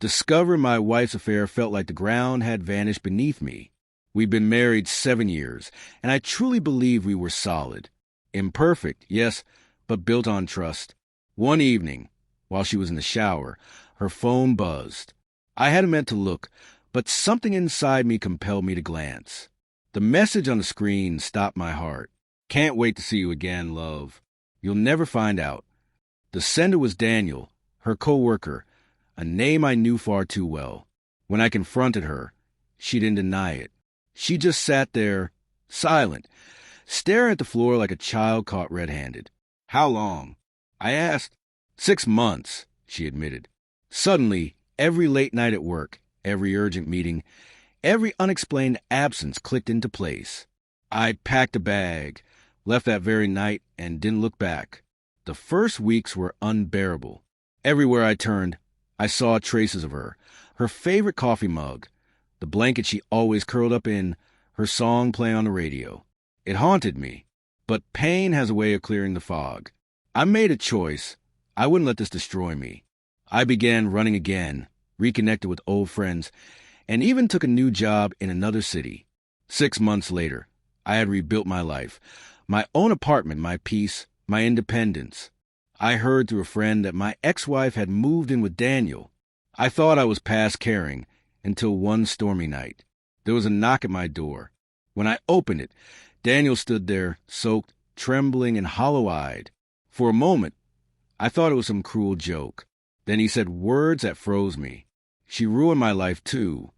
Discovering my wife's affair felt like the ground had vanished beneath me. We'd been married 7 years, and I truly believed we were solid. Imperfect, yes, but built on trust. One evening, while she was in the shower, her phone buzzed. I hadn't meant to look, but something inside me compelled me to glance. The message on the screen stopped my heart. "Can't wait to see you again, love. You'll never find out." The sender was Daniel, her co-worker, a name I knew far too well. When I confronted her, she didn't deny it. She just sat there, silent, staring at the floor like a child caught red-handed. "How long?" I asked. 6 months, she admitted. Suddenly, every late night at work, every urgent meeting, every unexplained absence clicked into place. I packed a bag, left that very night, and didn't look back. The first weeks were unbearable. Everywhere I turned, I saw traces of her favorite coffee mug, the blanket she always curled up in, her song playing on the radio. It haunted me, but pain has a way of clearing the fog. I made a choice. I wouldn't let this destroy me. I began running again, reconnected with old friends, and even took a new job in another city. 6 months later, I had rebuilt my life, my own apartment, my peace, my independence. I heard through a friend that my ex-wife had moved in with Daniel. I thought I was past caring until one stormy night. There was a knock at my door. When I opened it, Daniel stood there, soaked, trembling, and hollow-eyed. For a moment, I thought it was some cruel joke. Then he said words that froze me. "She ruined my life, too."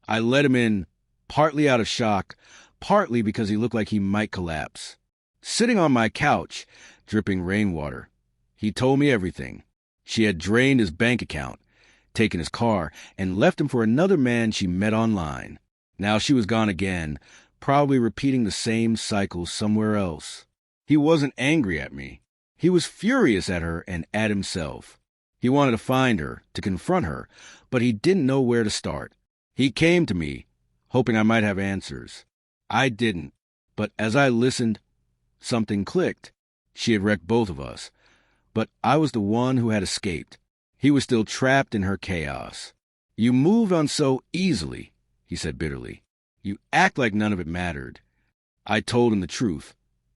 I let him in, partly out of shock, partly because he looked like he might collapse. Sitting on my couch, dripping rainwater, he told me everything. She had drained his bank account, taken his car, and left him for another man she met online. Now she was gone again, probably repeating the same cycle somewhere else. He wasn't angry at me. He was furious at her and at himself. He wanted to find her, to confront her, but he didn't know where to start. He came to me, hoping I might have answers. I didn't, but as I listened, something clicked. She had wrecked both of us, but I was the one who had escaped. He was still trapped in her chaos. "You moved on so easily," he said bitterly. "You act like none of it mattered." I told him the truth.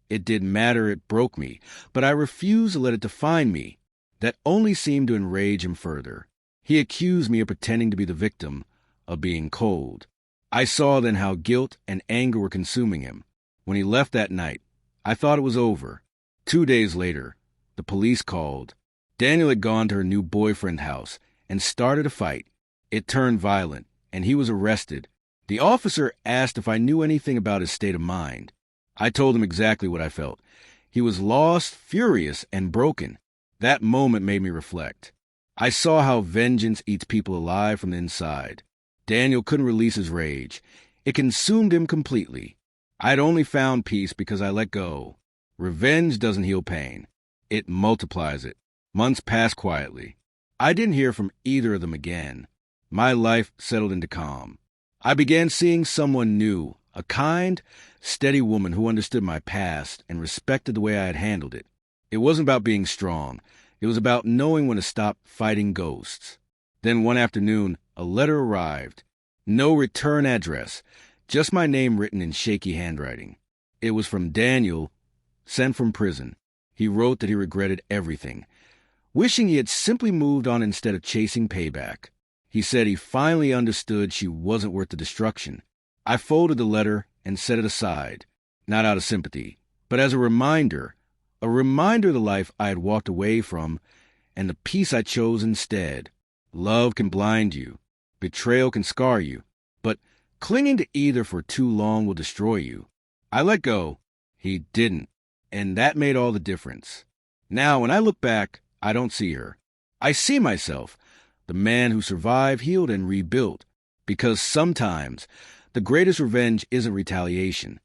It didn't matter, it broke me, but I refused to let it define me. That only seemed to enrage him further. He accused me of pretending to be the victim, of being cold. I saw then how guilt and anger were consuming him. When he left that night, I thought it was over. 2 days later, the police called. Daniel had gone to her new boyfriend's house and started a fight. It turned violent, and he was arrested. The officer asked if I knew anything about his state of mind. I told him exactly what I felt. He was lost, furious, and broken. That moment made me reflect. I saw how vengeance eats people alive from the inside. Daniel couldn't release his rage. It consumed him completely. I'd only found peace because I let go. Revenge doesn't heal pain. It multiplies it. Months passed quietly. I didn't hear from either of them again. My life settled into calm. I began seeing someone new, a kind, steady woman who understood my past and respected the way I had handled it. It wasn't about being strong. It was about knowing when to stop fighting ghosts. Then one afternoon, a letter arrived. No return address, just my name written in shaky handwriting. It was from Daniel, sent from prison. He wrote that he regretted everything, wishing he had simply moved on instead of chasing payback. He said he finally understood she wasn't worth the destruction. I folded the letter and set it aside, not out of sympathy, but as a reminder of the life I had walked away from and the peace I chose instead. Love can blind you. Betrayal can scar you. But clinging to either for too long will destroy you. I let go. He didn't. And that made all the difference. Now, when I look back, I don't see her. I see myself, the man who survived, healed, and rebuilt. Because sometimes the greatest revenge isn't retaliation.